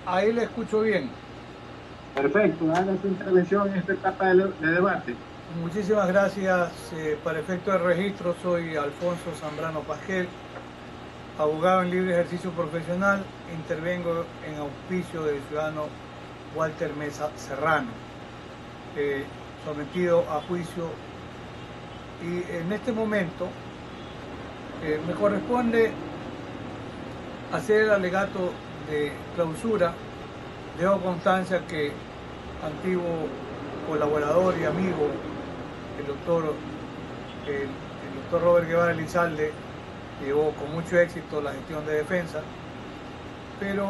Ahí le escucho bien. Perfecto, haga su intervención en esta etapa de debate. Muchísimas gracias. Para efecto de registro, soy Alfonso Zambrano Pasquel, abogado en libre ejercicio profesional. Intervengo en auspicio del ciudadano Walter Mesa Serrano, eh, sometido a juicio. Y en este momento me corresponde hacer el alegato de clausura. Dejo constancia que antiguo colaborador y amigo, el doctor, el doctor Robert Guevara Elizalde, llevó con mucho éxito la gestión de defensa, pero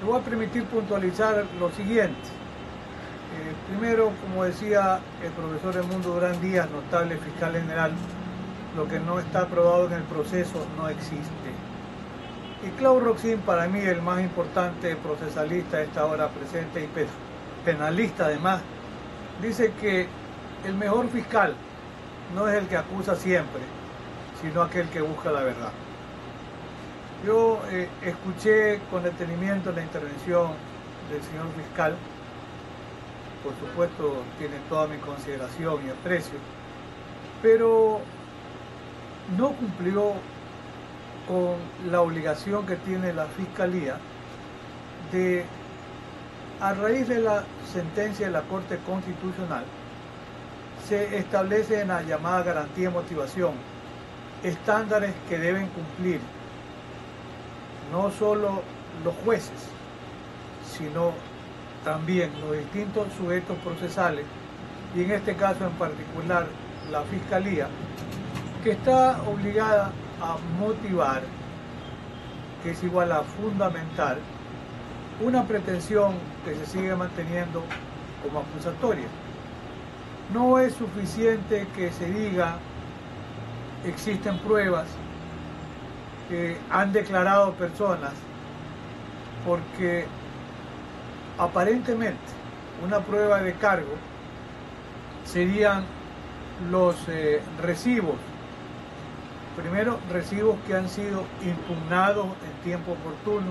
me voy a permitir puntualizar lo siguiente. Primero, como decía el profesor Edmundo Durán Díaz, notable fiscal general, lo que no está aprobado en el proceso no existe. Y Claudio Roxin, para mí el más importante procesalista a esta hora presente y penalista además, dice que el mejor fiscal no es el que acusa siempre, sino aquel que busca la verdad. Yo escuché con detenimiento la intervención del señor fiscal, por supuesto tiene toda mi consideración y aprecio, pero no cumplió con la obligación que tiene la Fiscalía de, a raíz de la sentencia de la Corte Constitucional, se establece en la llamada garantía de motivación estándares que deben cumplir no solo los jueces, sino también los distintos sujetos procesales, y en este caso en particular la Fiscalía, que está obligada a motivar, que es igual a fundamentar, una pretensión que se sigue manteniendo como acusatoria. No es suficiente que se diga existen pruebas, que han declarado personas, porque aparentemente una prueba de cargo serían los recibos. Primero, recibos que han sido impugnados en tiempo oportuno.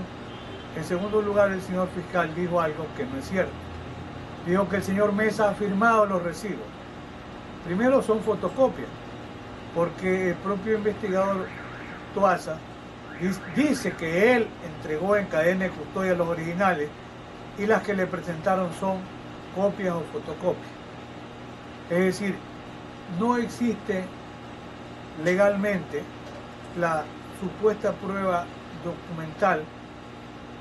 En segundo lugar, el señor fiscal dijo algo que no es cierto. Dijo que el señor Mesa ha firmado los recibos. Primero, son fotocopias, porque el propio investigador Toaza dice que él entregó en cadena de custodia los originales y las que le presentaron son copias o fotocopias. Es decir, no existe legalmente la supuesta prueba documental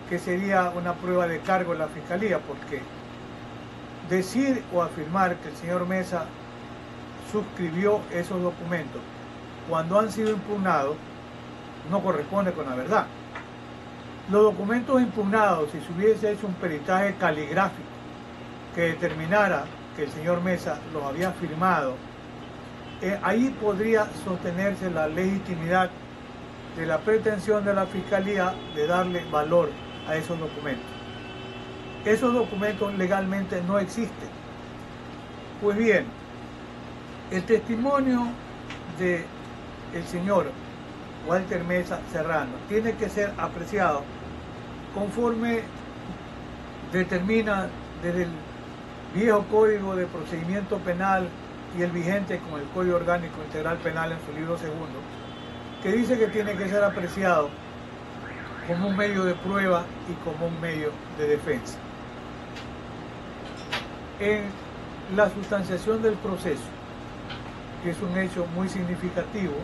que sería una prueba de cargo en la Fiscalía, porque decir o afirmar que el señor Mesa suscribió esos documentos cuando han sido impugnados no corresponde con la verdad. Los documentos impugnados, si se hubiese hecho un peritaje caligráfico que determinara que el señor Mesa los había firmado, ahí podría sostenerse la legitimidad de la pretensión de la Fiscalía de darle valor a esos documentos. Esos documentos legalmente no existen. Pues bien, el testimonio del señor Walter Mesa Serrano tiene que ser apreciado conforme determina desde el viejo Código de Procedimiento Penal y el vigente con el Código Orgánico Integral Penal en su libro segundo, que dice que tiene que ser apreciado como un medio de prueba y como un medio de defensa. En la sustanciación del proceso, que es un hecho muy significativo,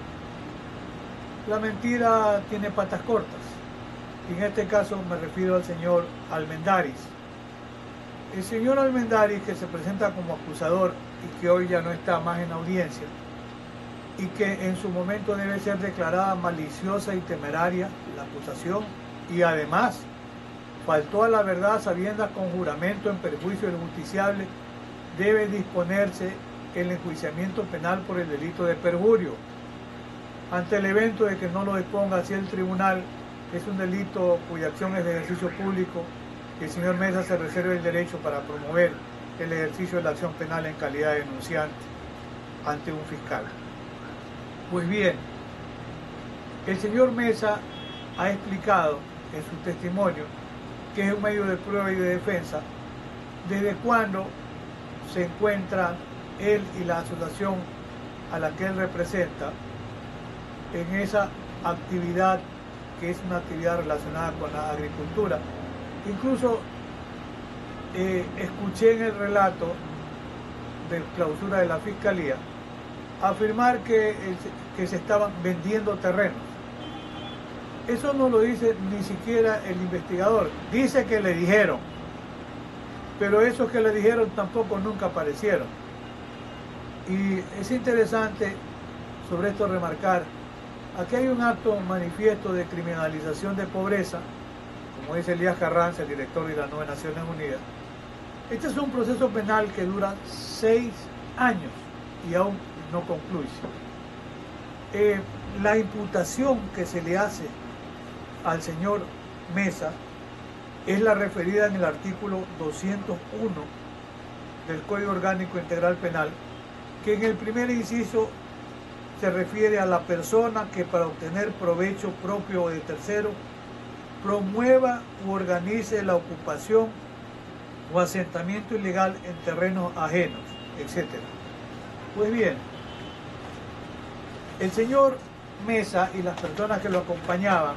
la mentira tiene patas cortas. Y en este caso me refiero al señor Almendaris. El señor Almendaris, que se presenta como acusador y que hoy ya no está más en audiencia, y que en su momento debe ser declarada maliciosa y temeraria la acusación, y además faltó a la verdad sabiendas con juramento en perjuicio del justiciable, debe disponerse el enjuiciamiento penal por el delito de perjurio. Ante el evento de que no lo disponga así el tribunal, es un delito cuya acción es de ejercicio público, que el señor Mesa se reserve el derecho para promover el ejercicio de la acción penal en calidad de denunciante ante un fiscal. Pues bien, el señor Mesa ha explicado en su testimonio que es un medio de prueba y de defensa, desde cuando se encuentra él y la asociación a la que él representa en esa actividad que es una actividad relacionada con la agricultura. Incluso escuché en el relato de clausura de la Fiscalía afirmar que se estaban vendiendo terrenos. Eso no lo dice ni siquiera el investigador, dice que le dijeron, pero esos que le dijeron tampoco nunca aparecieron. Y es interesante sobre esto remarcar, aquí hay un acto manifiesto de criminalización de pobreza, como dice Elías Carranza, el director de las 9 Naciones Unidas. Este es un proceso penal que dura 6 años y aún no concluye. La imputación que se le hace al señor Mesa es la referida en el artículo 201 del Código Orgánico Integral Penal, que en el primer inciso se refiere a la persona que para obtener provecho propio o de tercero promueva u organice la ocupación o asentamiento ilegal en terrenos ajenos, etc. Pues bien, el señor Mesa y las personas que lo acompañaban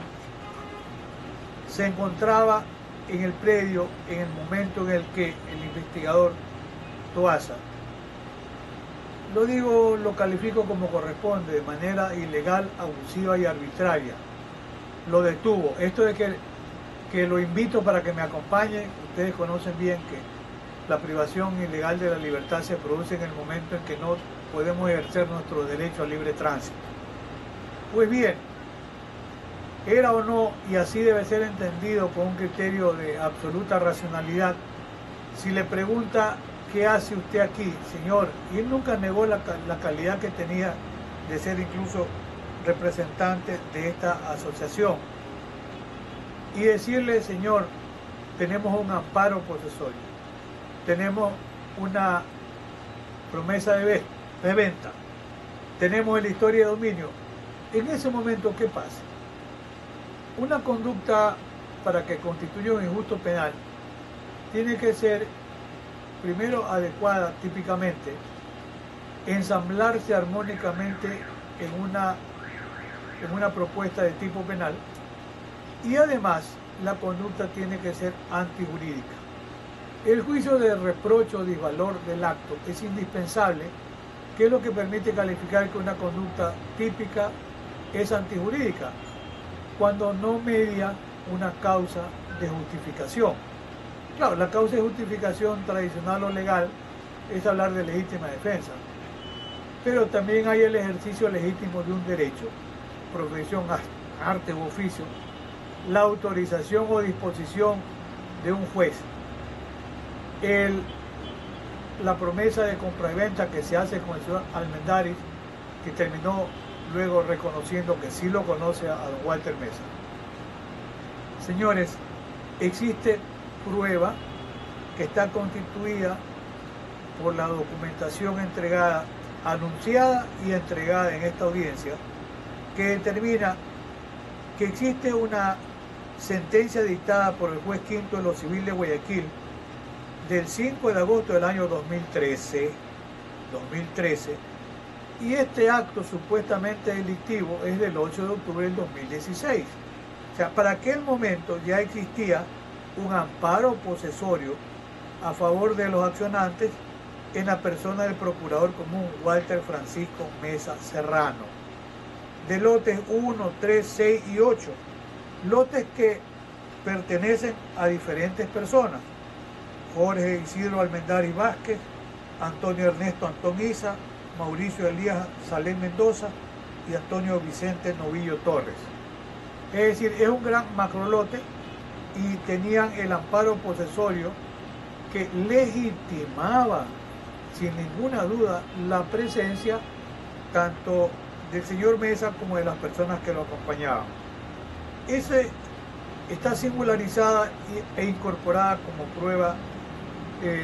se encontraba en el predio en el momento en el que el investigador Toaza, lo califico como corresponde, de manera ilegal, abusiva y arbitraria, lo detuvo. Esto de que lo invito para que me acompañe, ustedes conocen bien que la privación ilegal de la libertad se produce en el momento en que no podemos ejercer nuestro derecho a libre tránsito. Pues bien, era o no, y así debe ser entendido con un criterio de absoluta racionalidad, si le pregunta ¿qué hace usted aquí, señor? Y él nunca negó la calidad que tenía de ser incluso representante de esta asociación. Y decirle, señor, tenemos un amparo posesorio, tenemos una promesa de venta, tenemos la historia de dominio. En ese momento, ¿qué pasa? Una conducta para que constituya un injusto penal tiene que ser primero adecuada típicamente, ensamblarse armónicamente en una propuesta de tipo penal, y además la conducta tiene que ser antijurídica. El juicio de reproche o disvalor del acto es indispensable, que es lo que permite calificar que una conducta típica es antijurídica, cuando no media una causa de justificación. Claro, la causa de justificación tradicional o legal es hablar de legítima defensa, pero también hay el ejercicio legítimo de un derecho, profesión, arte u oficio, la autorización o disposición de un juez, la promesa de compra y venta que se hace con el señor Almendaris, que terminó luego reconociendo que sí lo conoce a don Walter Mesa. Señores, existe prueba que está constituida por la documentación entregada, anunciada y entregada en esta audiencia, que determina que existe una sentencia dictada por el juez quinto de lo civil de Guayaquil del 5 de agosto del año 2013, y este acto supuestamente delictivo es del 8 de octubre del 2016. O sea, para aquel momento ya existía un amparo posesorio a favor de los accionantes en la persona del procurador común Walter Francisco Mesa Serrano, de lotes 1, 3, 6 y 8, lotes que pertenecen a diferentes personas: Jorge Isidro Almendaris Vázquez, Antonio Ernesto Antón Isa, Mauricio Elías Salén Mendoza y Antonio Vicente Novillo Torres. Es decir, es un gran macrolote y tenían el amparo posesorio que legitimaba sin ninguna duda la presencia tanto del señor Mesa como de las personas que lo acompañaban. Está singularizada e incorporada como prueba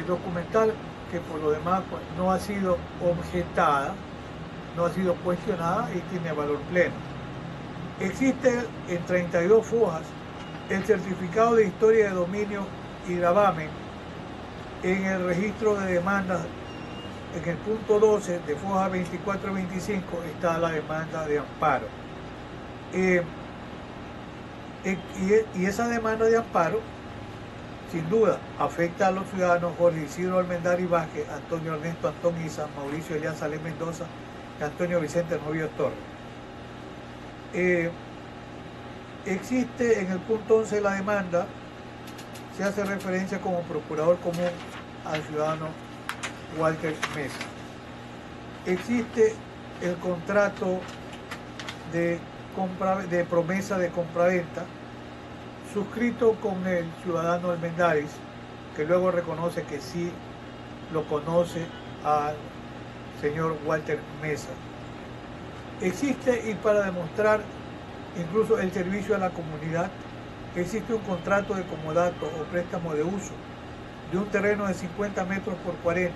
documental, que por lo demás pues, no ha sido objetada, no ha sido cuestionada y tiene valor pleno. Existe en 32 fojas el certificado de historia de dominio y gravamen en el registro de demandas, en el punto 12 de foja 24-25 está la demanda de amparo. Y esa demanda de amparo, sin duda, afecta a los ciudadanos Jorge Isidro Almendaris Vázquez, Antonio Ernesto Antón Isa, Mauricio Elian Salem Mendoza y Antonio Vicente Novio Torres. Existe en el punto 11 de la demanda, se hace referencia como procurador común al ciudadano Walter Mesa. Existe el contrato de promesa de compraventa suscrito con el ciudadano Almendaris, que luego reconoce que sí lo conoce al señor Walter Mesa. Existe, y para demostrar incluso el servicio a la comunidad, existe un contrato de comodato o préstamo de uso de un terreno de 50 metros por 40,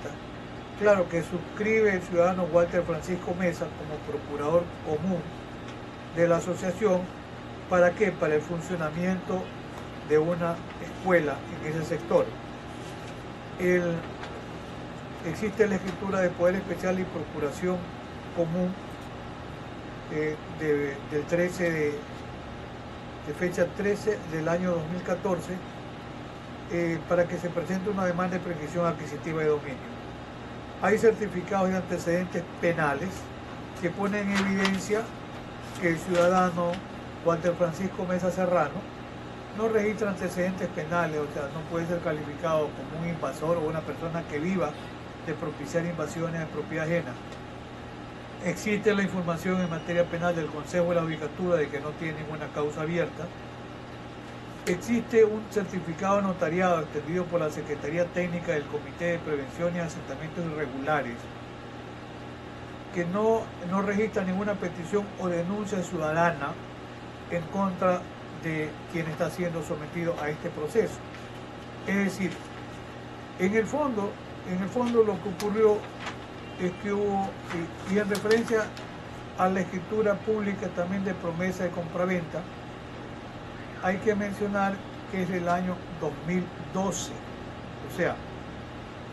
claro, que suscribe el ciudadano Walter Francisco Mesa como procurador común de la asociación. ¿Para qué? Para el funcionamiento de una escuela en ese sector. Existe la escritura de poder especial y procuración común del 13 de fecha 13 del año 2014 para que se presente una demanda de prescripción adquisitiva de dominio. Hay certificados de antecedentes penales que ponen en evidencia que el ciudadano Walter Francisco Mesa Serrano no registra antecedentes penales, o sea, no puede ser calificado como un invasor o una persona que viva de propiciar invasiones de propiedad ajena. Existe la información en materia penal del Consejo de la Judicatura de que no tiene ninguna causa abierta. Existe un certificado notariado extendido por la Secretaría Técnica del Comité de Prevención y Asentamientos Irregulares que no registra ninguna petición o denuncia ciudadana en contra de quien está siendo sometido a este proceso. Es decir, en el fondo lo que ocurrió es que hubo, y en referencia a la escritura pública también de promesa de compraventa, hay que mencionar que es del año 2012, o sea,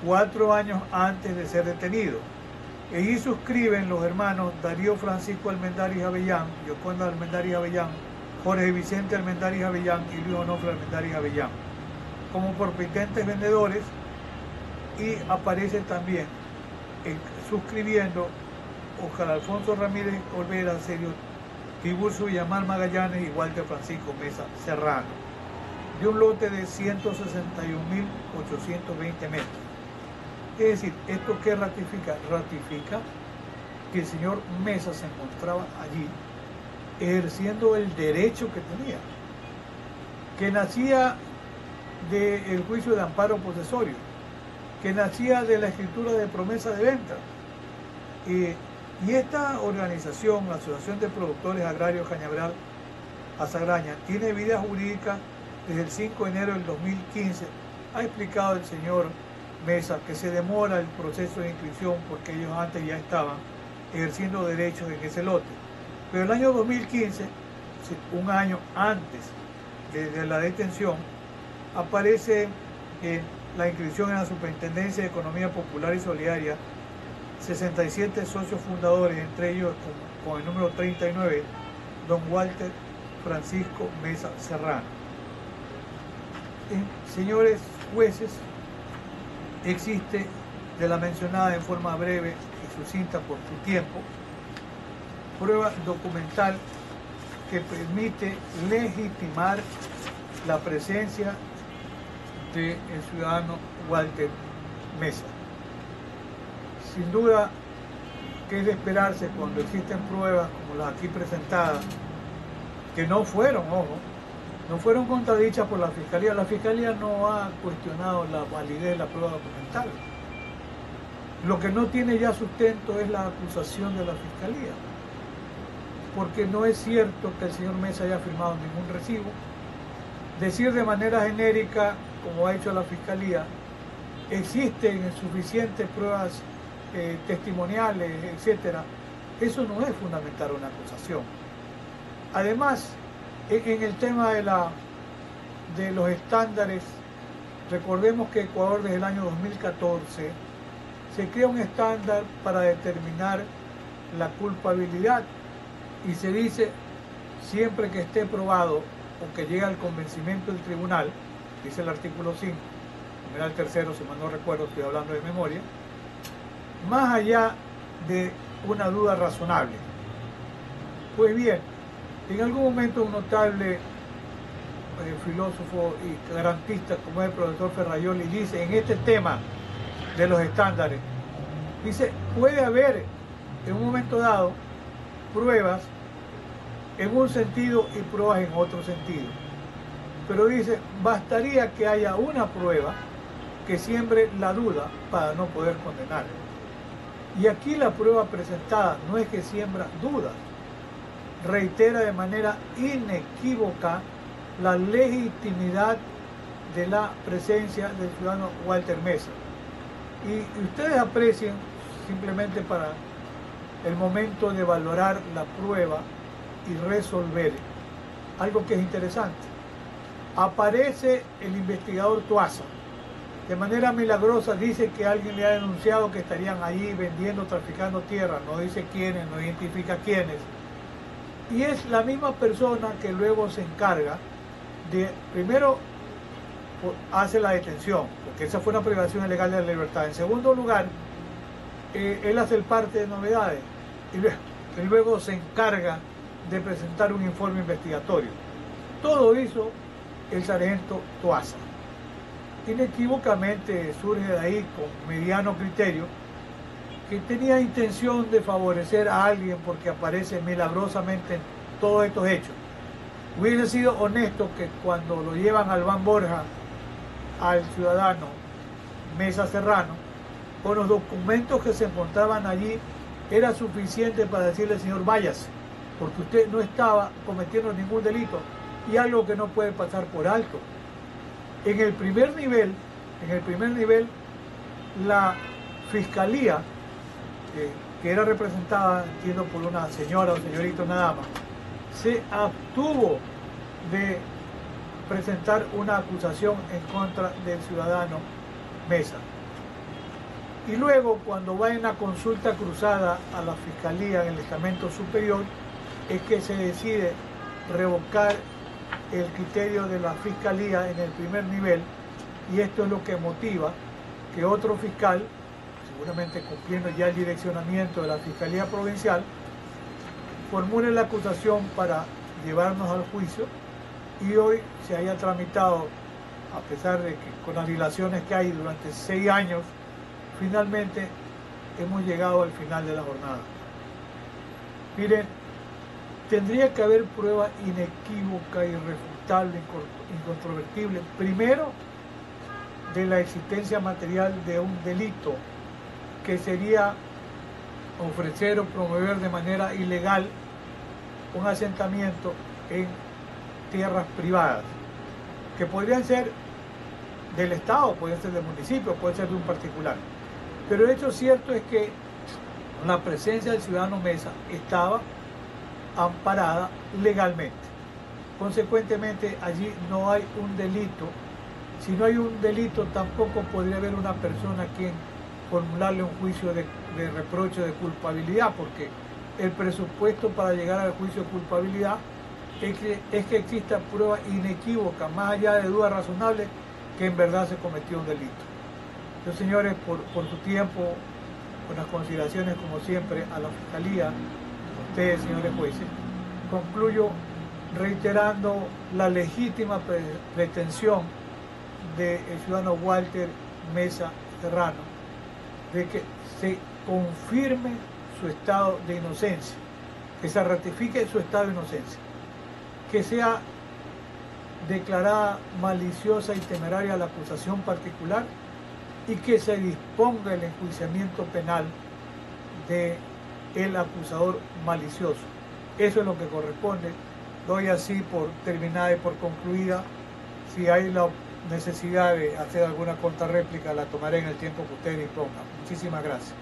4 años antes de ser detenido. Allí suscriben los hermanos Darío Francisco Almendaris Avellán, Yoconda Almendaris Avellán, Jorge Vicente Almendaris Avellán y Luis Onofre Almendaris Avellán como propitentes vendedores, y aparece también suscribiendo Oscar Alfonso Ramírez Olvera, Sergio Tiburcio Villamar Magallanes y Walter Francisco Mesa Serrano, de un lote de 161.820 metros. Es decir, ¿esto qué ratifica? Ratifica que el señor Mesa se encontraba allí ejerciendo el derecho que tenía, que nacía del juicio de amparo posesorio, que nacía de la escritura de promesa de venta. Y esta organización, la Asociación de Productores Agrarios Cañaveral Azagraña, tiene vida jurídica desde el 5 de enero del 2015. Ha explicado el señor Mesa que se demora el proceso de inscripción porque ellos antes ya estaban ejerciendo derechos en ese lote. Pero el año 2015, un año antes de la detención, aparece la inscripción en la Superintendencia de Economía Popular y Solidaria, 67 socios fundadores, entre ellos con el número 39, don Walter Francisco Mesa Serrano. Señores jueces, existe de la mencionada en forma breve y sucinta por su tiempo, prueba documental que permite legitimar la presencia del ciudadano Walter Mesa. Sin duda que es de esperarse cuando existen pruebas como las aquí presentadas, que no fueron, ojo, no fueron contradichas por la Fiscalía. La Fiscalía no ha cuestionado la validez de la prueba documental. Lo que no tiene ya sustento es la acusación de la Fiscalía, porque no es cierto que el señor Mesa haya firmado ningún recibo. Decir de manera genérica, como ha hecho la Fiscalía, existen suficientes pruebas testimoniales, etcétera, eso no es fundamentar una acusación. Además, en el tema de la de los estándares, recordemos que Ecuador desde el año 2014 se crea un estándar para determinar la culpabilidad y se dice siempre que esté probado o que llegue al convencimiento del tribunal, dice el artículo 5, numeral tercero, si mal no recuerdo, estoy hablando de memoria, más allá de una duda razonable. Pues bien, en algún momento un notable filósofo y garantista como es el profesor Ferraioli dice en este tema de los estándares, dice, puede haber en un momento dado pruebas en un sentido y pruebas en otro sentido, pero dice, bastaría que haya una prueba que siembre la duda para no poder condenar. Y aquí la prueba presentada no es que siembra dudas, reitera de manera inequívoca la legitimidad de la presencia del ciudadano Walter Mesa. Y ustedes aprecien, simplemente para el momento de valorar la prueba y resolver, algo que es interesante. Aparece el investigador Tuasa, de manera milagrosa dice que alguien le ha denunciado que estarían allí vendiendo, traficando tierra, no dice quiénes, no identifica quiénes. Y es la misma persona que luego se encarga de, primero, hace la detención, porque esa fue una privación ilegal de la libertad. En segundo lugar, él hace el parte de novedades y luego se encarga de presentar un informe investigatorio. Todo hizo el sargento Tuasa. Inequívocamente surge de ahí con mediano criterio que tenía intención de favorecer a alguien porque aparece milagrosamente en todos estos hechos. Hubiese sido honesto que cuando lo llevan al Van Borja, al ciudadano Mesa Serrano, con los documentos que se encontraban allí, era suficiente para decirle, señor, váyase, porque usted no estaba cometiendo ningún delito y algo que no puede pasar por alto. En el primer nivel, la fiscalía, que era representada, entiendo, por una señora o señorita, una dama, se abstuvo de presentar una acusación en contra del ciudadano Mesa. Y luego, cuando va en la consulta cruzada a la fiscalía en el estamento superior, es que se decide revocar el criterio de la fiscalía en el primer nivel, y esto es lo que motiva que otro fiscal, seguramente cumpliendo ya el direccionamiento de la Fiscalía Provincial, formule la acusación para llevarnos al juicio y hoy se haya tramitado, a pesar de que con las dilaciones que hay durante 6 años, finalmente hemos llegado al final de la jornada. Miren, tendría que haber prueba inequívoca, irrefutable, incontrovertible, primero, de la existencia material de un delito, que sería ofrecer o promover de manera ilegal un asentamiento en tierras privadas, que podrían ser del Estado, podrían ser del municipio, puede ser de un particular. Pero el hecho cierto es que la presencia del ciudadano Mesa estaba amparada legalmente. Consecuentemente, allí no hay un delito. Si no hay un delito, tampoco podría haber una persona a quien formularle un juicio de reproche de culpabilidad, porque el presupuesto para llegar al juicio de culpabilidad es que exista prueba inequívoca, más allá de dudas razonables, que en verdad se cometió un delito. Entonces, señores, por su tiempo, con las consideraciones, como siempre, a la Fiscalía, a ustedes, señores jueces, concluyo reiterando la legítima pretensión del ciudadano Walter Mesa Serrano de que se confirme su estado de inocencia, que se ratifique su estado de inocencia, que sea declarada maliciosa y temeraria la acusación particular y que se disponga el enjuiciamiento penal del acusador malicioso. Eso es lo que corresponde. Doy así por terminada y por concluida. Si hay la necesidad de hacer alguna contrarréplica, la tomaré en el tiempo que ustedes dispongan. Muchísimas gracias.